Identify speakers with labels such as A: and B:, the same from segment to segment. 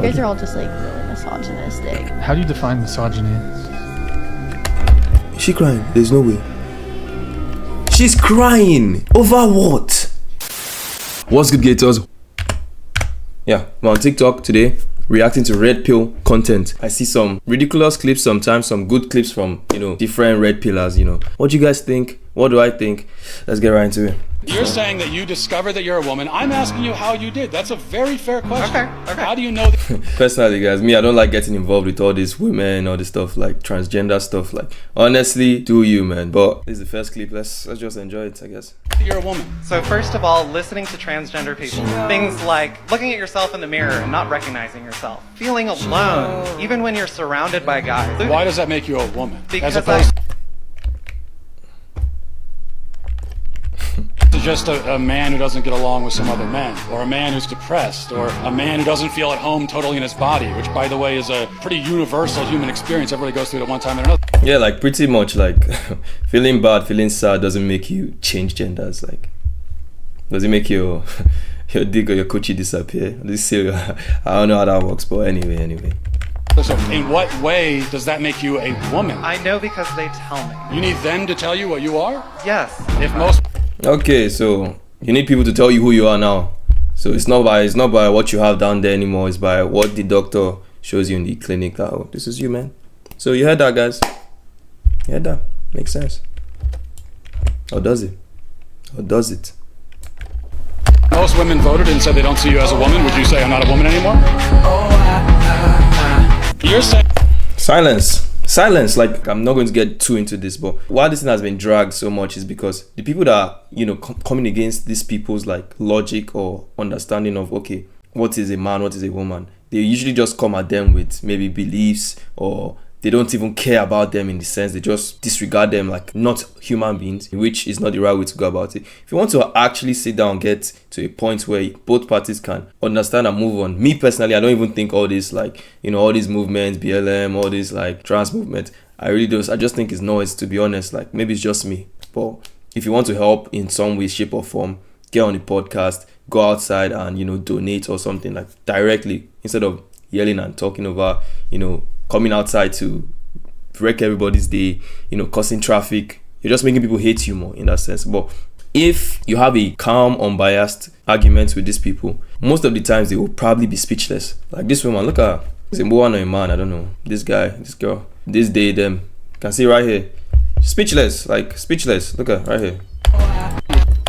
A: You guys are all just like really misogynistic.
B: How do you define misogyny?
C: Is she crying? There's no way. She's crying! Over what? What's good, Gators? Yeah, we're on TikTok today, reacting to red pill content. I see some ridiculous clips sometimes, some good clips from, different red pillars, What do you guys think? What do I think? Let's get right into it.
D: You're saying that you discovered that you're a woman. I'm asking you how you did. That's a very fair question.
E: Okay.
D: How do you know that?
C: Personally, guys, I don't like getting involved with all this women, all this stuff, like transgender stuff. Like, honestly, do you, man? But this is the first clip. Let's just enjoy it, I guess.
D: You're a woman.
E: So first of all, listening to transgender people, things like looking at yourself in the mirror and not recognizing yourself, feeling alone, even when you're surrounded by guys.
D: Why does that make you a woman?
E: Because
D: As opposed to just a man who doesn't get along with some other men, or a man who's depressed, or a man who doesn't feel at home totally in his body, which, by the way, is a pretty universal human experience. Everybody goes through it at one time or another.
C: Yeah, like pretty much like feeling bad, feeling sad doesn't make you change genders. Like, does it make your dick or your coochie disappear? I don't know how that works, but anyway.
D: So in what way does that make you a woman?
E: I know because they tell me.
D: You need them to tell you what you are?
E: Yes.
D: If most...
C: Okay, so you need people to tell you who you are now. So it's not by what you have down there anymore. It's by what the doctor shows you in the clinic. That, oh, this is you, man. So you heard that, guys. You heard that. Makes sense. Or does it? Or does it?
D: Most women voted and said they don't see you as a woman. Would you say I'm not a woman anymore? You're saying... Silence. Like, I'm not going to get too into this, but why this thing has been dragged so much is because the people that are, coming against these people's like logic or understanding of, okay, what is a man, what is a woman, they usually just come at them with maybe beliefs, or they don't even care about them in the sense, they just disregard them like not human beings, which is not the right way to go about it. If you want to actually sit down and get to a point where both parties can understand and move on, me personally, I don't even think all this like, all these movements, BLM, all this like trans movement, I just think it's noise, to be honest. Like, maybe it's just me, but if you want to help in some way, shape or form, get on the podcast, go outside and, donate or something, like directly, instead of yelling and talking over, coming outside to wreck everybody's day, causing traffic. You're just making people hate you more in that sense. But if you have a calm, unbiased argument with these people, most of the times they will probably be speechless. Like this woman, look at her. Is a woman or a man? I don't know. This guy, this girl, this day, them. You can see right here. Speechless, like speechless. Look at her, right here.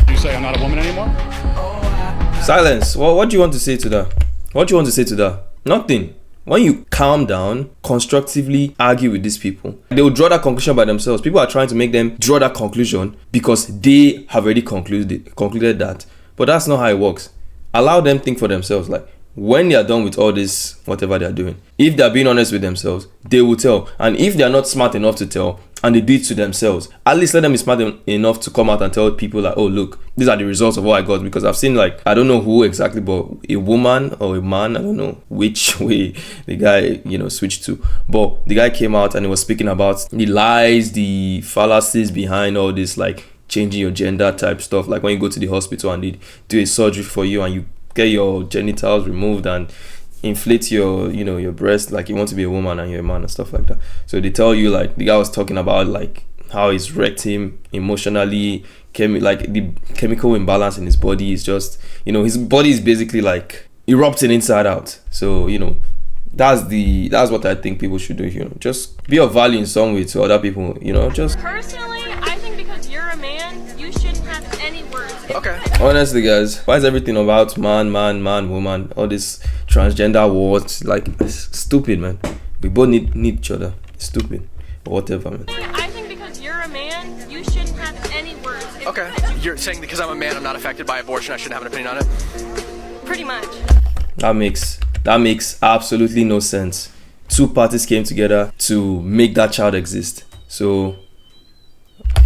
D: You say I'm not a woman anymore?
C: Silence. Well, what do you want to say to that? What do you want to say to that? Nothing. When you calm down, constructively argue with these people, they will draw that conclusion by themselves. People are trying to make them draw that conclusion because they have already concluded that. But that's not how it works. Allow them think for themselves. Like, when they are done with all this, whatever they are doing, if they are being honest with themselves, they will tell. And if they are not smart enough to tell, and they do it to themselves, at least let them be smart enough to come out and tell people like, oh, look, these are the results of what I got. Because I've seen, like, I don't know who exactly, but a woman or a man, I don't know which way the guy, switched to. But the guy came out and he was speaking about the lies, the fallacies behind all this, like, changing your gender type stuff. Like when you go to the hospital and they do a surgery for you and you get your genitals removed and inflate your your breast like you want to be a woman and you're a man and stuff like that. So they tell you, like, the guy was talking about like how it's wrecked him emotionally, like the chemical imbalance in his body is just, his body is basically like erupting inside out. So that's what I think people should do. Just be of value in some way to other people. Just
F: personally, I think because you're a man, you shouldn't have any words.
E: Okay.
C: Honestly, guys, why is everything about man, woman, all this transgender words? Like, it's stupid, man. We both need each other. It's stupid. Or whatever, man.
F: I think because you're a man, you shouldn't have any words.
G: Okay. You're saying because I'm a man, I'm not affected by abortion, I shouldn't have an opinion on it?
F: Pretty much.
C: That makes absolutely no sense. Two parties came together to make that child exist. So...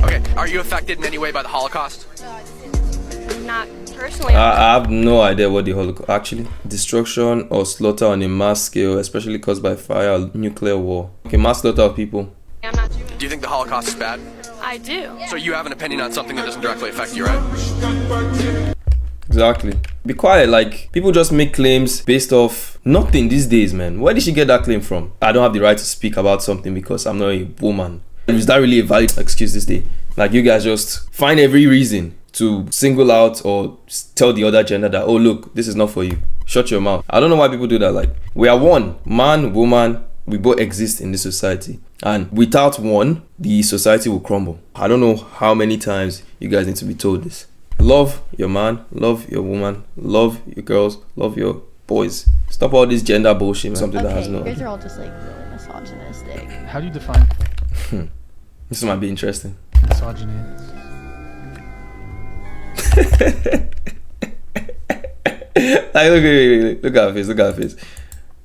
G: Okay, are you affected in any way by the Holocaust?
F: Not personally.
C: I have no idea what the Holocaust... Actually, destruction or slaughter on a mass scale, especially caused by fire or nuclear war. Okay, mass slaughter of people.
F: I'm not doing.
G: Do you think the Holocaust is bad?
F: I do.
G: So you have an opinion on something that doesn't directly affect you, right?
C: Exactly. Be quiet. Like, people just make claims based off nothing these days, man. Where did she get that claim from? I don't have the right to speak about something because I'm not a woman. Is that really a valid excuse this day? Like, you guys just find every reason to single out or tell the other gender that, oh, look, this is not for you. Shut your mouth. I don't know why people do that. Like, we are one. Man, woman, we both exist in this society. And without one, the society will crumble. I don't know how many times you guys need to be told this. Love your man, love your woman, love your girls, love your boys. Stop all this gender bullshit, man. Something that has no...
A: You guys are all just like really misogynistic.
B: How do you define
C: This might be interesting.
B: misogyny?
C: Like, look at her face.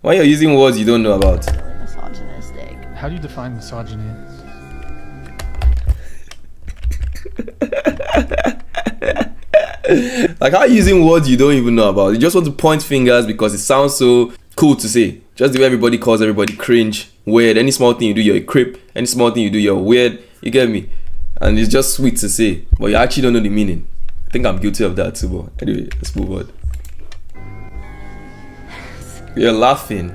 C: Why you're using words you don't know about?
A: Really misogynistic.
B: How do you define misogyny?
C: Like, how are you using words you don't even know about? You just want to point fingers because it sounds so cool to say. Just the way everybody calls everybody cringe, weird. Any small thing you do, you're a creep. Any small thing you do, you're weird. You get me? And it's just sweet to say, but you actually don't know the meaning. I think I'm guilty of that too, but anyway, let's move on. You're laughing.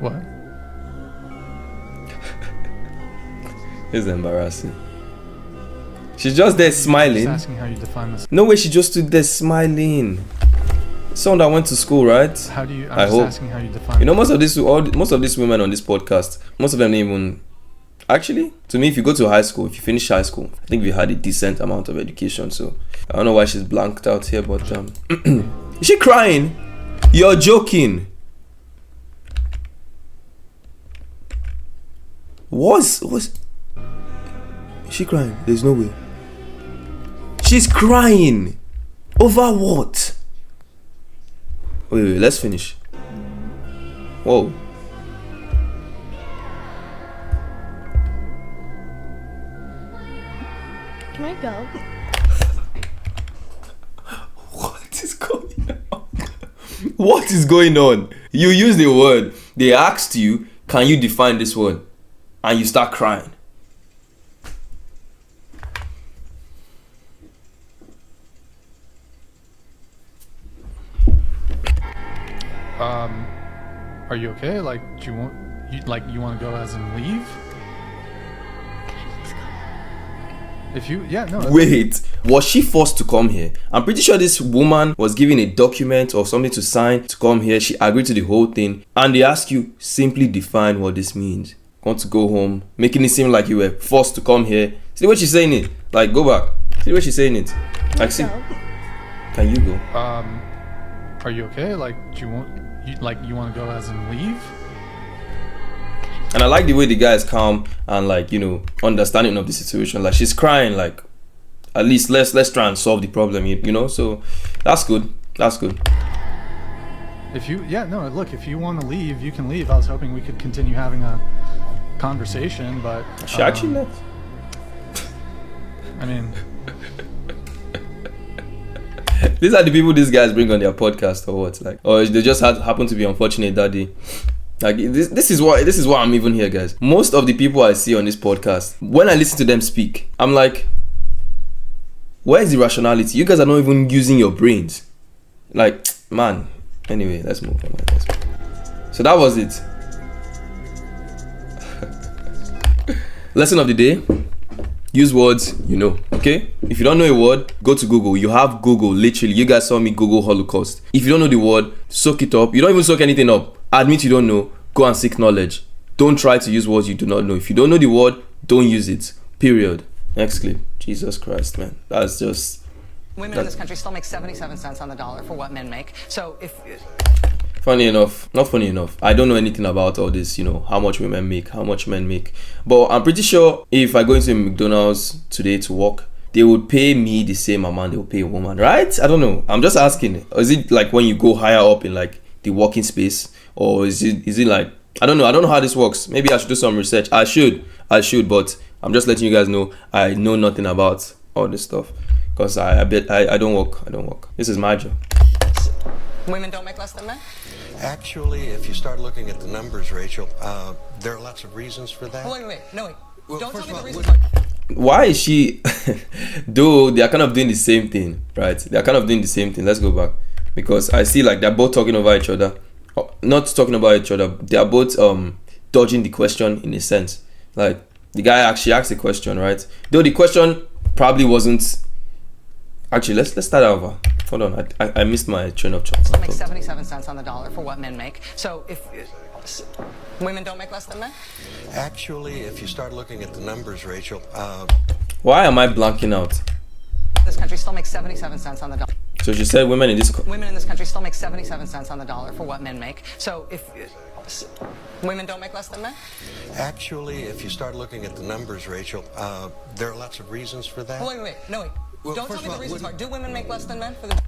B: What?
C: It's embarrassing. She's just there smiling.
B: Just asking how you define this.
C: No way, she just stood there smiling. Someone that went to school, right?
B: How do you?
C: I hope.
B: Asking how you define.
C: You know, most of these women on this podcast, most of them even. Actually, to me, if you go to high school, if you finish high school, I think we had a decent amount of education. So I don't know why she's blanked out here, but is she crying? You're joking. Was is she crying? There's no way. She's crying. Over what? Wait, let's finish. Whoa.
A: Can I go?
C: What is going on? What is going on? You use the word. They asked you, can you define this word? And you start crying.
B: Are you okay? Like, do you want to go as in leave? If you, yeah, no.
C: Wait, was she forced to come here? I'm pretty sure this woman was given a document or something to sign to come here. She agreed to the whole thing. And they ask you, simply define what this means. Want to go home, making it seem like you were forced to come here. See the way she's saying it? Like, go back. See the way she's saying it? Like, see. Can you go?
B: Are you okay? Like, do you want to go as in leave?
C: And I like the way the guy is calm and, like, you know, understanding of the situation. Like, she's crying, like, at least let's try and solve the problem, you know. So that's good. That's good.
B: If you, yeah, no, look, if you want to leave, you can leave. I was hoping we could continue having a conversation, but
C: She actually left.
B: I mean,
C: These are the people these guys bring on their podcast or what? Like, or they just happen to be unfortunate that day. Like, this is why I'm even here, guys. Most of the people I see on this podcast, when I listen to them speak, I'm like, where is the rationality? You guys are not even using your brains. Like, man. Anyway, let's move on. So that was it. Lesson of the day. Use words you know, okay? If you don't know a word, go to Google. You have Google, literally. You guys saw me Google Holocaust. If you don't know the word, soak it up. You don't even soak anything up. Admit you don't know. Go and seek knowledge. Don't try to use words you do not know. If you don't know the word, don't use it. Period. Next clip. Jesus Christ, man. That's just...
H: Women in this country still make 77 cents on the dollar for what men make. So if...
C: Funny enough, not funny enough, I don't know anything about all this, you know, how much women make, how much men make. But I'm pretty sure if I go into a McDonald's today to work, they would pay me the same amount they would pay a woman, right? I don't know. I'm just asking. Is it like when you go higher up in like the working space? Or is it like, I don't know how this works. Maybe I should do some research. I should, but I'm just letting you guys know I know nothing about all this stuff. Because I don't work. This is my job.
H: Women don't make less than men?
I: Actually, if you start looking at the numbers, Rachel, there are lots of reasons for that.
H: Oh, wait. No, wait.
I: Well,
H: Don't tell
I: first
H: me
I: of
H: the
I: all,
H: reasons.
C: why is she though they are kind of doing the same thing, right? They are kind of doing the same thing. Let's go back, because I see like they're both talking over each other. Not talking about each other, they are both dodging the question in a sense. Like the guy actually asked a question, right? Though the question probably wasn't actually. Let's start over. Hold on, I missed my train of thought.
H: Still make 77 cents on the dollar for what men make. So if women don't make less than men?
I: Actually, if you start looking at the numbers, Rachel,
C: Why am I blanking out?
H: This country still makes 77 cents on the dollar.
C: So she said women in this
H: country still make 77 cents on the dollar for what men make. So if women don't make less than men?
I: actually, if you start looking at the numbers, Rachel, there are lots of reasons for that.
H: Wait. No, wait.
I: Well,
H: Don't tell
I: first
H: me
I: of
H: the
I: all,
H: reasons are.
I: wouldn't-
H: Do women make less than men for the...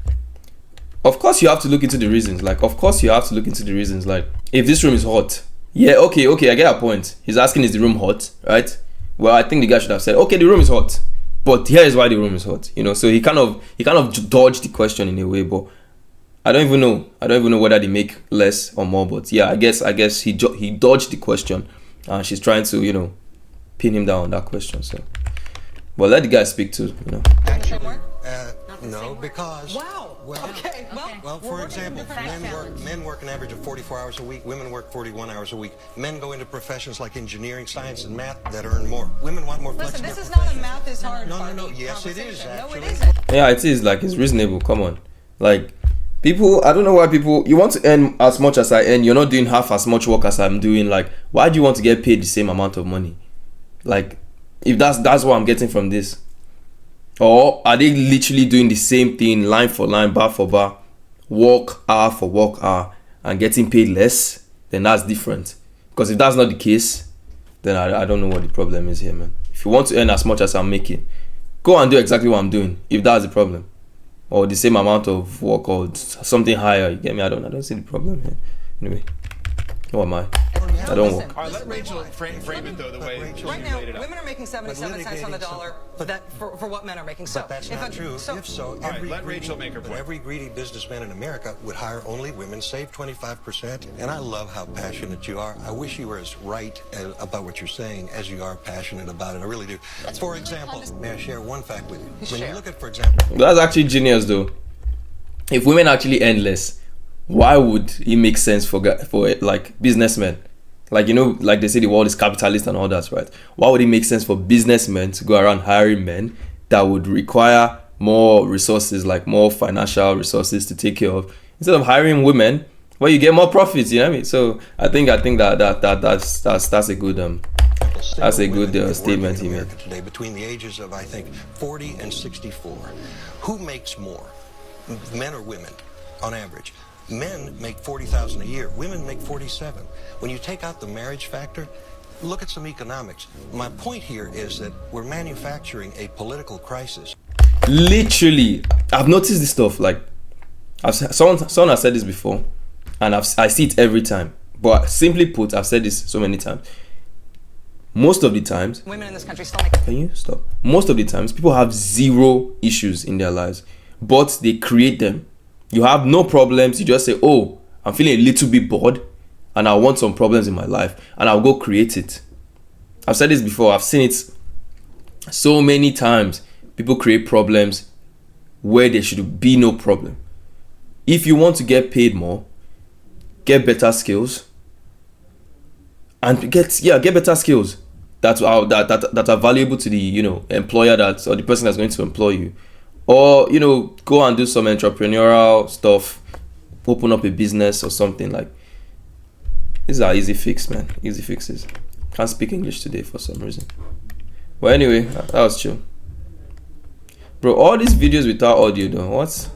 C: Of course you have to look into the reasons. Like, of course you have to look into the reasons. Like, if this room is hot, yeah, okay, I get a point. He's asking, is the room hot, right? Well, I think the guy should have said, okay, the room is hot, but here is why the room is hot. You know, so he kind of dodged the question in a way. But I don't even know whether they make less or more. But yeah, I guess he dodged the question, and she's trying to pin him down on that question. So, but let the guy speak too.
I: Actually, no, because...
H: Wow.
I: Well,
H: Okay,
I: well, for example, men work an average of 44 hours a week. Women work 41 hours a week. Men go into professions like engineering, science, and math that earn more. Women want more
H: Listen,
I: flexible
H: this is not a
I: professions.
H: math is hard
I: No. Yes, it is,
H: conversation. No, it
I: actually.
H: isn't.
C: Yeah, it is. Like, it's reasonable. Come on, like. People, I don't know why people, you want to earn as much as I earn, you're not doing half as much work as I'm doing. Like, why do you want to get paid the same amount of money? Like, if that's what I'm getting from this. Or are they literally doing the same thing, line for line, bar for bar, work hour for work hour, and getting paid less? Then that's different. Because if that's not the case, then I don't know what the problem is here, man. If you want to earn as much as I'm making, go and do exactly what I'm doing, if that's the problem. Or the same amount of work or something higher, you get me? I don't see the problem here. Anyway, who am I? I don't work.
J: All right, let Rachel frame it though the way Rachel
H: Right now,
J: laid it out.
H: women are making 77 cents on the dollar for what men are making. So
I: But that's not true. If so,
J: let Rachel make her point.
I: every greedy businessman in America would hire only women, save 25%. And I love how passionate you are. I wish you were as right about what you're saying as you are passionate about it. I really do. For example, may I share one fact with you? When you look at, for example...
C: That's actually genius, though. If women actually earn less, why would it make sense for like businessmen? Like, like they say the world is capitalist and all that, right? Why would it make sense for businessmen to go around hiring men that would require more resources, like more financial resources to take care of, instead of hiring women where you get more profits? You know what I mean? So I think that's a good statement he made.
I: Today, between the ages of, I think, 40 and 64, who makes more, men or women, on average? Men make $40,000 a year. Women make 47. When you take out the marriage factor, look at some economics. My point here is that we're manufacturing a political crisis.
C: Literally, I've noticed this stuff. Like, someone has said this before, and I see it every time. But simply put, I've said this so many times. Most of the times,
H: women in this country still make...
C: Can you stop? Most of the times, people have zero issues in their lives, but they create them. You have no problems. You just say, oh, I'm feeling a little bit bored and I want some problems in my life, and I'll go create it. I've said this before. I've seen it so many times. People create problems where there should be no problem. If you want to get paid more, get better skills and get better skills that are valuable to the employer or the person that's going to employ you. Or, go and do some entrepreneurial stuff, open up a business or something. Like, these are easy fix, man. Easy fixes. Can't speak English today for some reason. But anyway, that was chill. Bro, all these videos without audio though, what?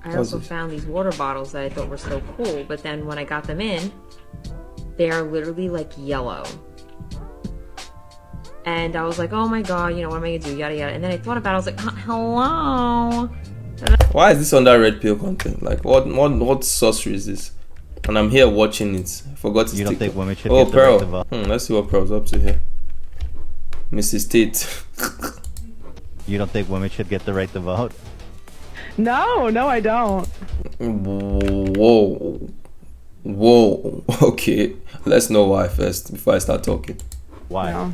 K: I also found these water bottles that I thought were so cool, but then when I got them in, they are literally like yellow. And I was like, oh my god, what am I gonna do? Yada yada. And then I thought about it, I was like, hello.
C: Why is this under red pill content? Like, what sorcery is this? And I'm here watching it. I forgot to.
L: You don't think women should
C: get
L: the
C: Pearl.
L: right to vote?
C: Let's see what Pearl's up to here. Mrs. Tate.
L: You don't think women should get the right to vote?
M: No, I don't.
C: Whoa. Okay, let's know why first before I start talking.
L: Why?
M: No.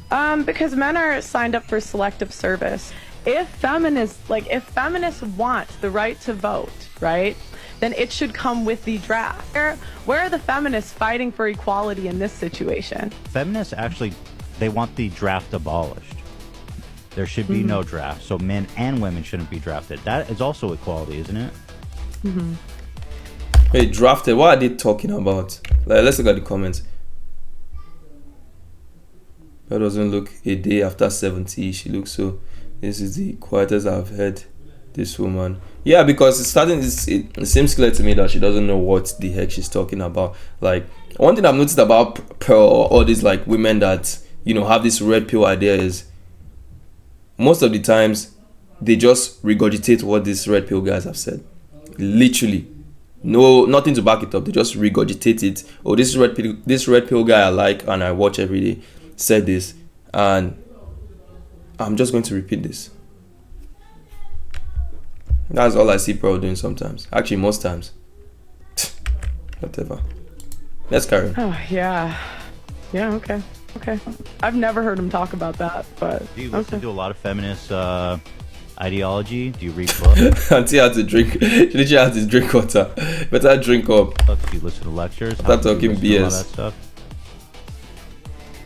M: Because men are signed up for selective service. If feminists want the right to vote, right, then it should come with the draft. Where are the feminists fighting for equality in this situation?
L: Feminists actually, they want the draft abolished. There should be no draft, so men and women shouldn't be drafted. That is also equality, isn't it?
C: Hey, drafted, what are they talking about? Like, let's look at the comments. That doesn't look a day after 70. She looks so. This is the quietest I've heard this woman. Yeah, because it seems clear to me that she doesn't know what the heck she's talking about. Like, one thing I've noticed about Pearl or all these like women that, you know, have this red pill idea is most of the times they just regurgitate what these red pill guys have said. Literally. Nothing to back it up. They just regurgitate it. Oh, this red pill guy I like and I watch every day said this, and I'm just going to repeat this. That's all I see Pearl doing sometimes. Actually, most times. Whatever. Let's carry on.
M: Oh, yeah. Yeah, okay. I've never heard him talk about that, but
L: do you listen to a lot of feminist ideology? Do you read books?
C: Auntie had to drink. She literally had to drink water. Better drink up.
L: Do you listen to lectures?
C: Start talking BS.
L: All that stuff?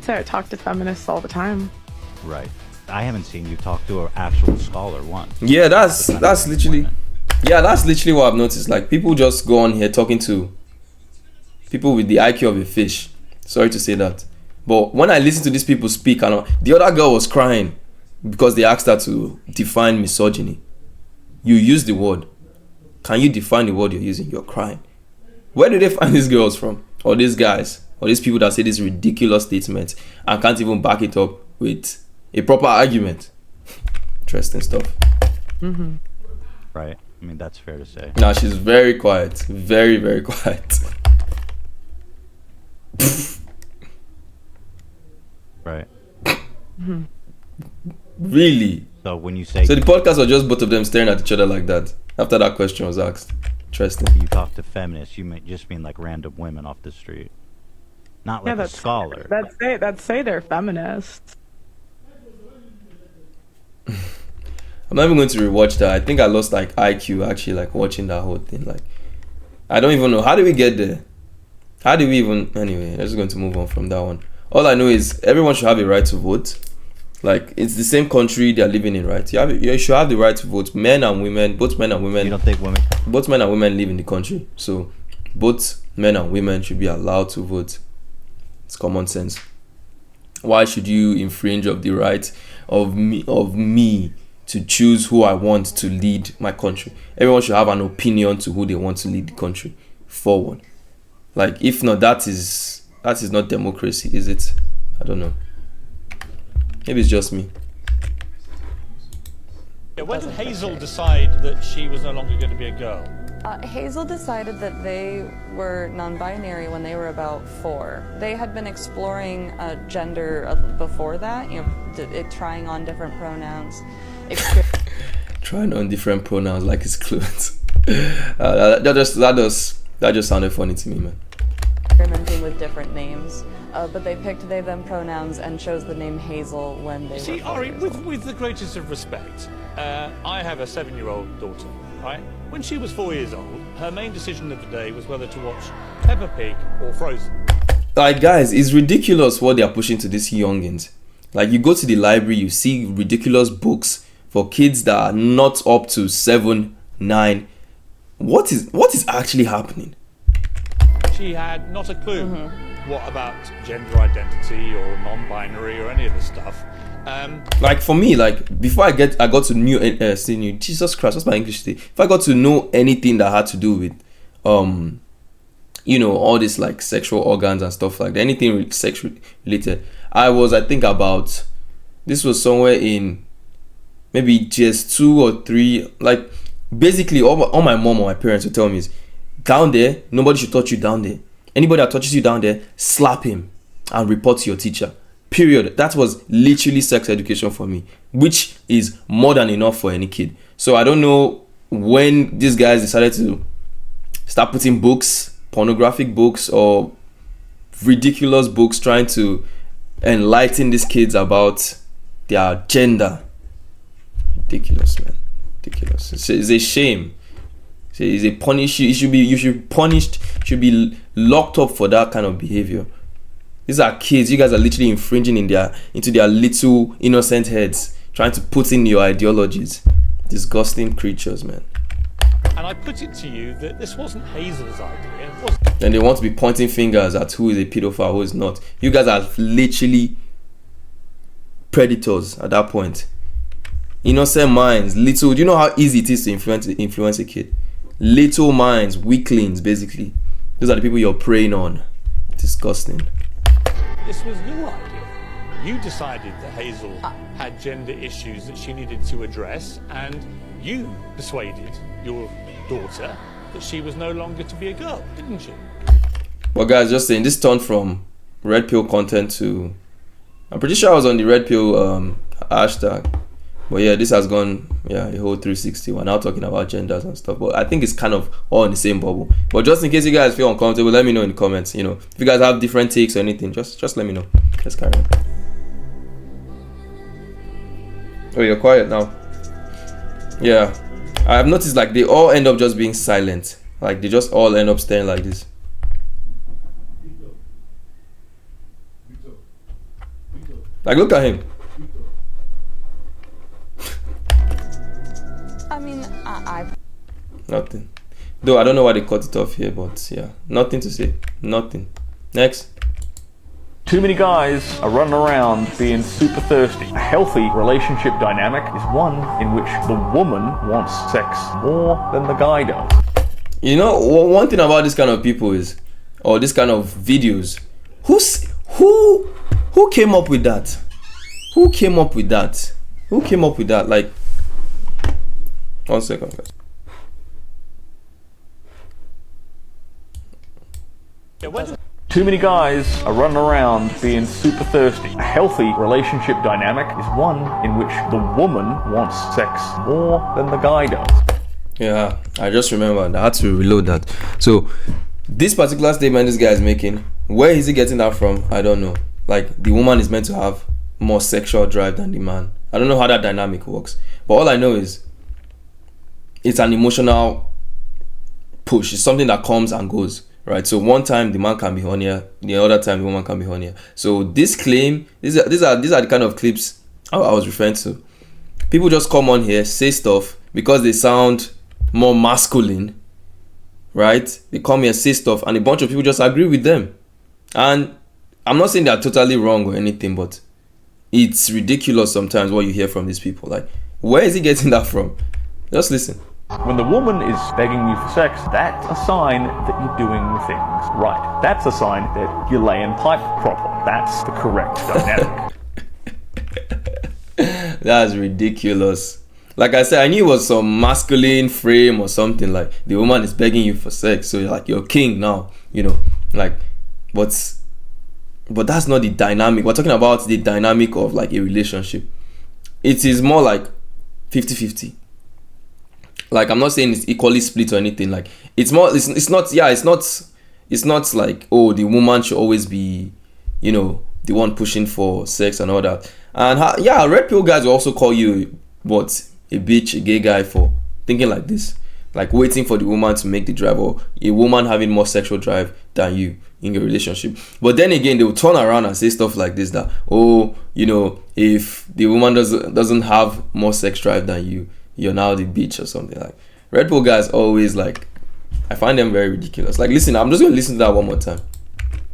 M: So I talk to feminists all the time.
L: Right. I haven't seen you talk to an actual scholar once.
C: Yeah, that's literally what I've noticed. Like, people just go on here talking to people with the IQ of a fish. Sorry to say that, but when I listen to these people speak, and the other girl was crying because they asked her to define misogyny. You use the word. Can you define the word you're using? You're crying. Where do they find these girls from, or these guys, or these people that say these ridiculous statements and can't even back it up with a proper argument? Interesting stuff.
L: Right. I mean, that's fair to say.
C: Nah, she's very quiet. Very, very quiet.
L: Right.
C: Really?
L: So when you say...
C: So the podcast was just both of them staring at each other like that after that question was asked. Interesting.
L: You talk to feminists, you just mean like random women off the street. Not like a scholar.
M: That's say they're feminists.
C: I'm not even going to rewatch that. I think I lost like IQ actually, like watching that whole thing. Like, I don't even know. How did we get there? How did we even... Anyway, I'm just going to move on from that one. All I know is everyone should have a right to vote. Like, it's the same country they're living in, right? You should have the right to vote. Men and women, both men and women.
L: You don't think women?
C: Both men and women live in the country. So, both men and women should be allowed to vote. It's common sense. Why should you infringe of the right of me to choose who I want to lead my country? Everyone should have an opinion to who they want to lead the country forward. Like, if not, that is not democracy, is it? I don't know. Maybe it's just me.
N: When did Hazel decide that she was no longer going to be a girl?
O: Hazel decided that they were non-binary when they were about 4. They had been exploring gender before that, trying on different pronouns.
C: Trying on different pronouns like it's clothes. That just sounded funny to me, man.
O: Experimenting with different names, but they picked they them pronouns and chose the name Hazel when they
N: See,
O: were
N: Ari, with the greatest of respect, I have a 7-year-old daughter, right? When she was 4 years old, her main decision of the day was whether to watch Peppa Pig or Frozen.
C: Like, guys, it's ridiculous what they are pushing to these youngins. Like, you go to the library, you see ridiculous books for kids that are not up to 7, 9. What is actually happening?
N: She had not a clue what about gender identity or non-binary or any of this stuff.
C: Like, for me, like, before I got to new Jesus Christ, what's my English today? If I got to know anything that had to do with all this like sexual organs and stuff like that, anything sexual related, I think about, this was somewhere in maybe just 2 or 3, like, basically all my mom or my parents would tell me is, down there, nobody should touch you down there. Anybody that touches you down there, slap him and report to your teacher. Period. That was literally sex education for me, which is more than enough for any kid. So I don't know when these guys decided to start putting books, pornographic books or ridiculous books, trying to enlighten these kids about their gender. Ridiculous, man. Ridiculous. It's a shame. It's a punish. You should be punished. You should be locked up for that kind of behavior. These are kids. You guys are literally infringing into their little innocent heads, trying to put in your ideologies. Disgusting creatures, man.
N: And I put it to you that this wasn't Hazel's idea.
C: Then they want to be pointing fingers at who is a pedophile, who is not. You guys are literally predators at that point. Innocent minds, little. Do you know how easy it is to influence a kid? Little minds, weaklings, basically. Those are the people you're preying on. Disgusting.
N: This was your idea. You decided that Hazel had gender issues that she needed to address, and you persuaded your daughter that she was no longer to be a girl, didn't you?
C: Well, guys, just saying, this turned from red pill content to... I'm pretty sure I was on the red pill hashtag. But yeah, this has gone, a whole 360. We're now talking about genders and stuff. But I think it's kind of all in the same bubble. But just in case you guys feel uncomfortable, let me know in the comments. You know, if you guys have different takes or anything, just let me know. Let's carry on. Oh, you're quiet now. Yeah, I have noticed like they all end up just being silent. Like they just all end up staring like this. Like look at him.
O: I mean,
C: Nothing. Though I don't know why they cut it off here, but yeah, nothing to say. Nothing. Next.
P: Too many guys are running around being super thirsty. A healthy relationship dynamic is one in which the woman wants sex more than the guy does.
C: You know, one thing about this kind of people is, or this kind of videos, who came up with that? Who came up with that? Who came up with that? Like, 1 second, guys.
P: Too many guys are running around being super thirsty. A healthy relationship dynamic is one in which the woman wants sex more than the guy does.
C: Yeah, I just remembered. I had to reload that. So, this particular statement this guy is making, where is he getting that from? I don't know. Like, the woman is meant to have more sexual drive than the man. I don't know how that dynamic works. But all I know is, it's an emotional push. It's something that comes and goes. Right, so one time the man can be hornier, the other time the woman can be hornier. So this claim, these are the kind of clips I was referring to. People just come on here, say stuff because they sound more masculine, right? They come here, say stuff, and a bunch of people just agree with them. And I'm not saying they're totally wrong or anything, but it's ridiculous sometimes what you hear from these people. Like, where is he getting that from? Just listen.
P: When the woman is begging you for sex, that's a sign that you're doing things right. That's a sign that you're laying pipe properly. That's the correct dynamic.
C: That's ridiculous. Like I said, I knew it was some masculine frame or something, like the woman is begging you for sex, so you're like, you're king now, you know, like, but that's not the dynamic. We're talking about the dynamic of like a relationship. It is more like 50-50. Like, I'm not saying it's equally split or anything. Like, it's more, it's not like, oh, the woman should always be, you know, the one pushing for sex and all that. And yeah, red pill guys will also call you, what, a bitch, a gay guy for thinking like this. Like, waiting for the woman to make the drive, or a woman having more sexual drive than you in your relationship. But then again, they will turn around and say stuff like this, that, oh, you know, if the woman doesn't have more sex drive than you, you're now the bitch or something. Like, red pill guys always, like, I find them very ridiculous. Like, listen, I'm just gonna listen to that one more time.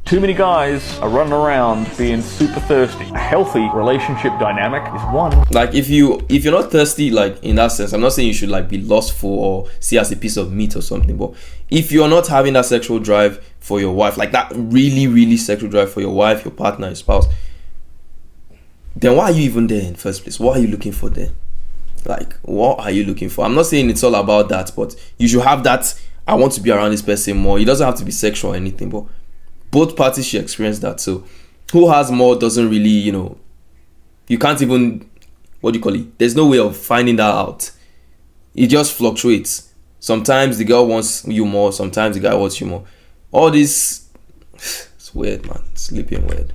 P: Too many guys are running around being super thirsty. A healthy relationship dynamic is one.
C: Like, if you're not thirsty, like, in that sense, I'm not saying you should like be lustful or see as a piece of meat or something, but if you're not having that sexual drive for your wife, like that really sexual drive for your wife, your partner, your spouse, then why are you even there in the first place? What are you looking for there? Like, what are you looking for? I'm not saying it's all about that, but you should have that, I want to be around this person more. It doesn't have to be sexual or anything, but both parties should experience that. So who has more doesn't really, you know, you can't even, what do you call it? There's no way of finding that out. It just fluctuates. Sometimes the girl wants you more, sometimes the guy wants you more. All this, it's weird, man. It's sleeping weird.